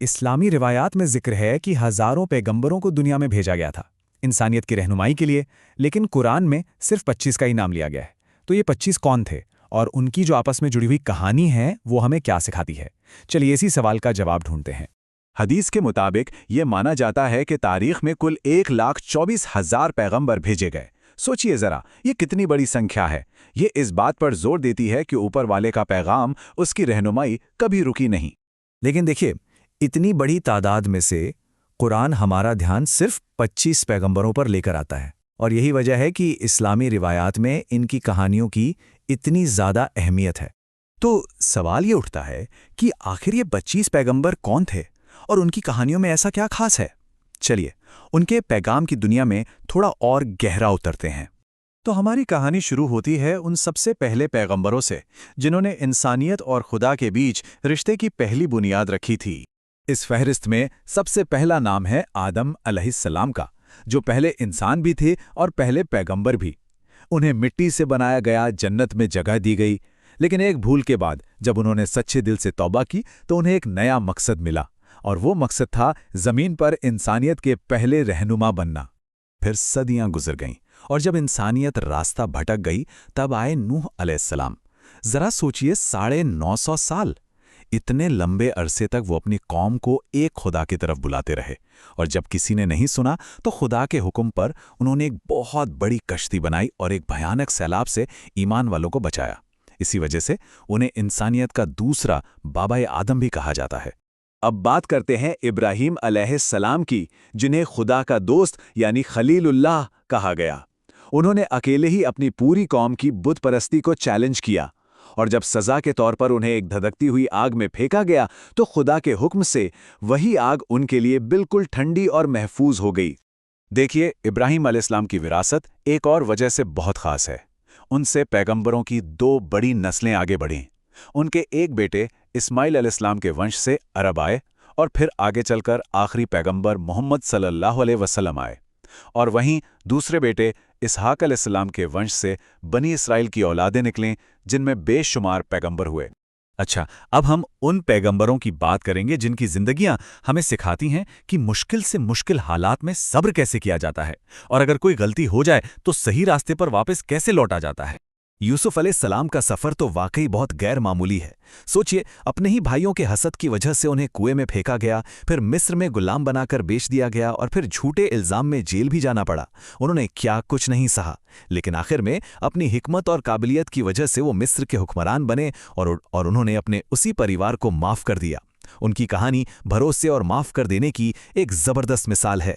اسلامی روایات میں ذکر ہے کہ ہزاروں پیغمبروں کو دنیا میں بھیجا گیا تھا انسانیت کی رہنمائی کے لیے، لیکن قرآن میں صرف 25 کا ہی نام لیا گیا ہے۔ تو یہ 25 کون تھے اور ان کی جو آپس میں جڑی ہوئی کہانی ہے وہ ہمیں کیا سکھاتی ہے؟ چلیے اسی سوال کا جواب ڈھونڈتے ہیں۔ حدیث کے مطابق یہ مانا جاتا ہے کہ تاریخ میں کل 1,24,000 پیغمبر بھیجے گئے۔ سوچئے ذرا، یہ کتنی بڑی سنکھیا ہے۔ یہ اس بات پر زور دیتی ہے کہ اوپر والے کا پیغام، اس کی رہنمائی کبھی رکی نہیں۔ لیکن دیکھیے، اتنی بڑی تعداد میں سے قرآن ہمارا دھیان صرف 25 پیغمبروں پر لے کر آتا ہے، اور یہی وجہ ہے کہ اسلامی روایات میں ان کی کہانیوں کی اتنی زیادہ اہمیت ہے۔ تو سوال یہ اٹھتا ہے کہ آخر یہ 25 پیغمبر کون تھے اور ان کی کہانیوں میں ایسا کیا خاص ہے؟ چلیے ان کے پیغام کی دنیا میں تھوڑا اور گہرا اترتے ہیں۔ تو ہماری کہانی شروع ہوتی ہے ان سب سے پہلے پیغمبروں سے، جنہوں نے انسانیت اور خدا کے بیچ رشتے کی پہلی بنیاد رکھی تھی۔ اس فہرست میں سب سے پہلا نام ہے آدم علیہ السلام کا، جو پہلے انسان بھی تھے اور پہلے پیغمبر بھی۔ انہیں مٹی سے بنایا گیا، جنت میں جگہ دی گئی، لیکن ایک بھول کے بعد جب انہوں نے سچے دل سے توبہ کی تو انہیں ایک نیا مقصد ملا، اور وہ مقصد تھا زمین پر انسانیت کے پہلے رہنما بننا۔ پھر صدیاں گزر گئیں، اور جب انسانیت راستہ بھٹک گئی تب آئے نوح علیہ السلام۔ ذرا سوچئے، 950 سال! اتنے لمبے عرصے تک وہ اپنی قوم کو ایک خدا کی طرف بلاتے رہے، اور جب کسی نے نہیں سنا تو خدا کے حکم پر انہوں نے ایک بہت بڑی کشتی بنائی اور ایک بھیانک سیلاب سے ایمان والوں کو بچایا۔ اسی وجہ سے انہیں انسانیت کا دوسرا بابا آدم بھی کہا جاتا ہے۔ اب بات کرتے ہیں ابراہیم علیہ السلام کی، جنہیں خدا کا دوست یعنی خلیل اللہ کہا گیا۔ انہوں نے اکیلے ہی اپنی پوری قوم کی بت پرستی کو چیلنج کیا، اور جب سزا کے طور پر انہیں ایک دھدکتی ہوئی آگ میں پھینکا گیا تو خدا کے حکم سے وہی آگ ان کے لیے بالکل ٹھنڈی اور محفوظ ہو گئی۔ دیکھیے، ابراہیم علیہ السلام کی وراثت ایک اور وجہ سے بہت خاص ہے۔ ان سے پیغمبروں کی 2 بڑی نسلیں آگے بڑھیں۔ ان کے ایک بیٹے اسماعیل علیہ السلام کے ونش سے عرب آئے، اور پھر آگے چل کر آخری پیغمبر محمد صلی اللہ علیہ وسلم آئے، اور وہیں دوسرے بیٹے اسحاق علیہ السلام کے ونش سے بنی اسرائیل کی اولادیں نکلیں، جن میں بے شمار پیغمبر ہوئے۔ اچھا، اب ہم ان پیغمبروں کی بات کریں گے جن کی زندگیاں ہمیں سکھاتی ہیں کہ مشکل سے مشکل حالات میں صبر کیسے کیا جاتا ہے، اور اگر کوئی غلطی ہو جائے تو صحیح راستے پر واپس کیسے لوٹا جاتا ہے۔ یوسف علیہ السلام کا سفر تو واقعی بہت غیر معمولی ہے۔ سوچئے، اپنے ہی بھائیوں کے حسد کی وجہ سے انہیں کنویں میں پھینکا گیا، پھر مصر میں غلام بنا کر بیچ دیا گیا، اور پھر جھوٹے الزام میں جیل بھی جانا پڑا۔ انہوں نے کیا کچھ نہیں سہا، لیکن آخر میں اپنی حکمت اور قابلیت کی وجہ سے وہ مصر کے حکمران بنے، اور انہوں نے اپنے اسی پریوار کو معاف کر دیا۔ ان کی کہانی بھروسے اور معاف کر دینے کی ایک زبردست مثال ہے۔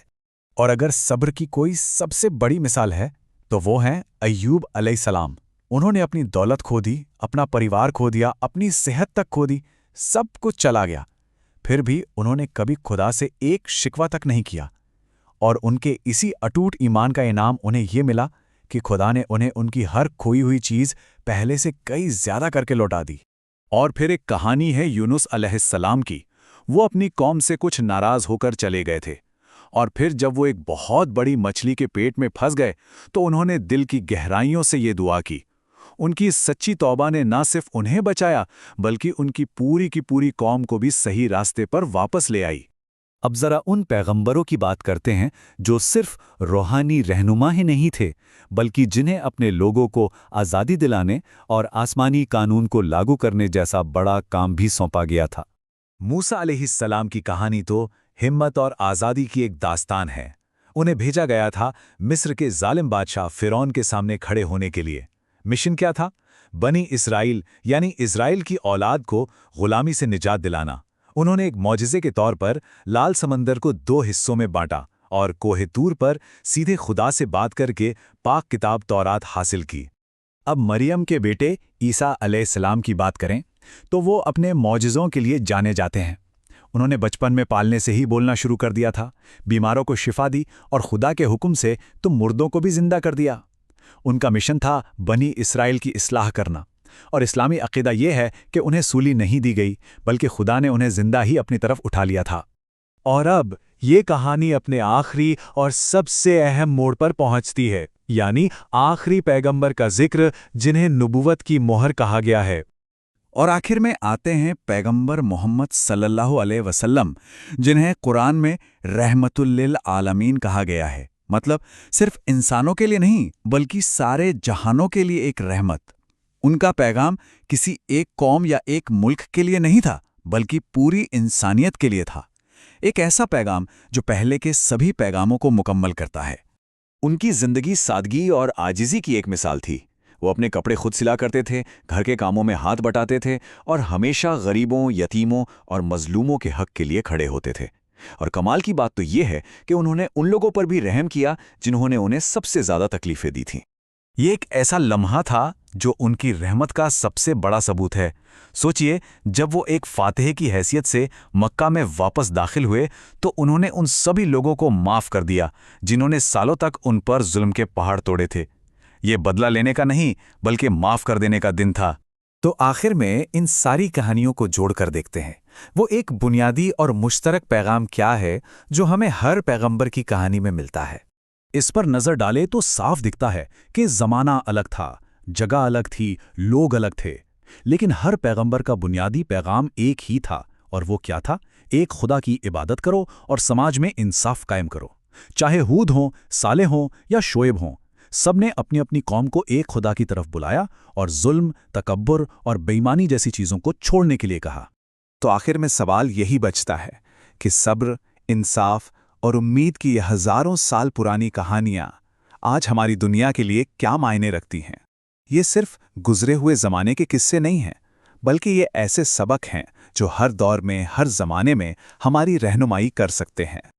اور اگر صبر کی کوئی سب سے بڑی مثال ہے تو وہ ہیں ایوب علیہ السلام۔ انہوں نے اپنی دولت کھو دی، اپنا پریوار کھو دیا، اپنی صحت تک کھو دی، سب کچھ چلا گیا، پھر بھی انہوں نے کبھی خدا سے ایک شکوہ تک نہیں کیا، اور ان کے اسی اٹوٹ ایمان کا انعام انہیں یہ ملا کہ خدا نے انہیں ان کی ہر کھوئی ہوئی چیز پہلے سے کئی زیادہ کر کے لوٹا دی۔ اور پھر ایک کہانی ہے یونس علیہ السلام کی۔ وہ اپنی قوم سے کچھ ناراض ہو کر چلے گئے تھے، اور پھر جب وہ ایک بہت بڑی مچھلی کے پیٹ میں پھنس گئے تو انہوں نے دل کی گہرائیوں سے یہ دعا کی۔ ان کی سچی توبہ نے نہ صرف انہیں بچایا بلکہ ان کی پوری قوم کو بھی صحیح راستے پر واپس لے آئی۔ اب ذرا ان پیغمبروں کی بات کرتے ہیں جو صرف روحانی رہنما ہی نہیں تھے، بلکہ جنہیں اپنے لوگوں کو آزادی دلانے اور آسمانی قانون کو لاگو کرنے جیسا بڑا کام بھی سونپا گیا تھا۔ موسیٰ علیہ السلام کی کہانی تو ہمت اور آزادی کی ایک داستان ہے۔ انہیں بھیجا گیا تھا مصر کے ظالم بادشاہ فرعون کے سامنے کھڑے ہونے کے لیے۔ مشن کیا تھا؟ بنی اسرائیل یعنی اسرائیل کی اولاد کو غلامی سے نجات دلانا۔ انہوں نے ایک معجزے کے طور پر لال سمندر کو 2 حصوں میں بانٹا، اور کوہ طور پر سیدھے خدا سے بات کر کے پاک کتاب تورات حاصل کی۔ اب مریم کے بیٹے عیسیٰ علیہ السلام کی بات کریں تو وہ اپنے معجزوں کے لیے جانے جاتے ہیں۔ انہوں نے بچپن میں پالنے سے ہی بولنا شروع کر دیا تھا، بیماروں کو شفا دی، اور خدا کے حکم سے تو مردوں کو بھی زندہ کر دیا۔ ان کا مشن تھا بنی اسرائیل کی اصلاح کرنا، اور اسلامی عقیدہ یہ ہے کہ انہیں سولی نہیں دی گئی بلکہ خدا نے انہیں زندہ ہی اپنی طرف اٹھا لیا تھا۔ اور اب یہ کہانی اپنے آخری اور سب سے اہم موڑ پر پہنچتی ہے، یعنی آخری پیغمبر کا ذکر جنہیں نبوت کی مہر کہا گیا ہے۔ اور آخر میں آتے ہیں پیغمبر محمد صلی اللہ علیہ وسلم، جنہیں قرآن میں رحمت للعالمین کہا گیا ہے، مطلب صرف انسانوں کے لیے نہیں بلکہ سارے جہانوں کے لیے ایک رحمت۔ ان کا پیغام کسی ایک قوم یا ایک ملک کے لیے نہیں تھا بلکہ پوری انسانیت کے لیے تھا، ایک ایسا پیغام جو پہلے کے سبھی پیغاموں کو مکمل کرتا ہے۔ ان کی زندگی سادگی اور عاجزی کی ایک مثال تھی۔ وہ اپنے کپڑے خود سلا کرتے تھے، گھر کے کاموں میں ہاتھ بٹاتے تھے اور ہمیشہ غریبوں، یتیموں اور مظلوموں کے حق کے لیے کھڑے ہوتے تھے۔ اور کمال کی بات تو یہ ہے کہ انہوں نے ان لوگوں پر بھی رحم کیا جنہوں نے انہیں سب سے زیادہ تکلیفیں دی تھیں۔ یہ ایک ایسا لمحہ تھا جو ان کی رحمت کا سب سے بڑا ثبوت ہے۔ سوچئے، جب وہ ایک فاتح کی حیثیت سے مکہ میں واپس داخل ہوئے تو انہوں نے ان سبھی لوگوں کو معاف کر دیا جنہوں نے سالوں تک ان پر ظلم کے پہاڑ توڑے تھے۔ یہ بدلہ لینے کا نہیں بلکہ معاف کر دینے کا دن تھا۔ تو آخر میں ان ساری کہانیوں کو جوڑ کر دیکھتے ہیں، وہ ایک بنیادی اور مشترک پیغام کیا ہے جو ہمیں ہر پیغمبر کی کہانی میں ملتا ہے۔ اس پر نظر ڈالے تو صاف دکھتا ہے کہ زمانہ الگ تھا، جگہ الگ تھی، لوگ الگ تھے، لیکن ہر پیغمبر کا بنیادی پیغام ایک ہی تھا، اور وہ کیا تھا؟ ایک خدا کی عبادت کرو اور سماج میں انصاف قائم کرو۔ چاہے ہود ہوں، صالح ہوں یا شعیب ہوں، سب نے اپنی اپنی قوم کو ایک خدا کی طرف بلایا اور ظلم، تکبر اور بے ایمانی جیسی چیزوں کو چھوڑنے کے لیے کہا۔ تو آخر میں سوال یہی بچتا ہے کہ صبر، انصاف اور امید کی یہ ہزاروں سال پرانی کہانیاں آج ہماری دنیا کے لیے کیا معنی رکھتی ہیں؟ یہ صرف گزرے ہوئے زمانے کے قصے نہیں ہیں، بلکہ یہ ایسے سبق ہیں جو ہر دور میں، ہر زمانے میں ہماری رہنمائی کر سکتے ہیں۔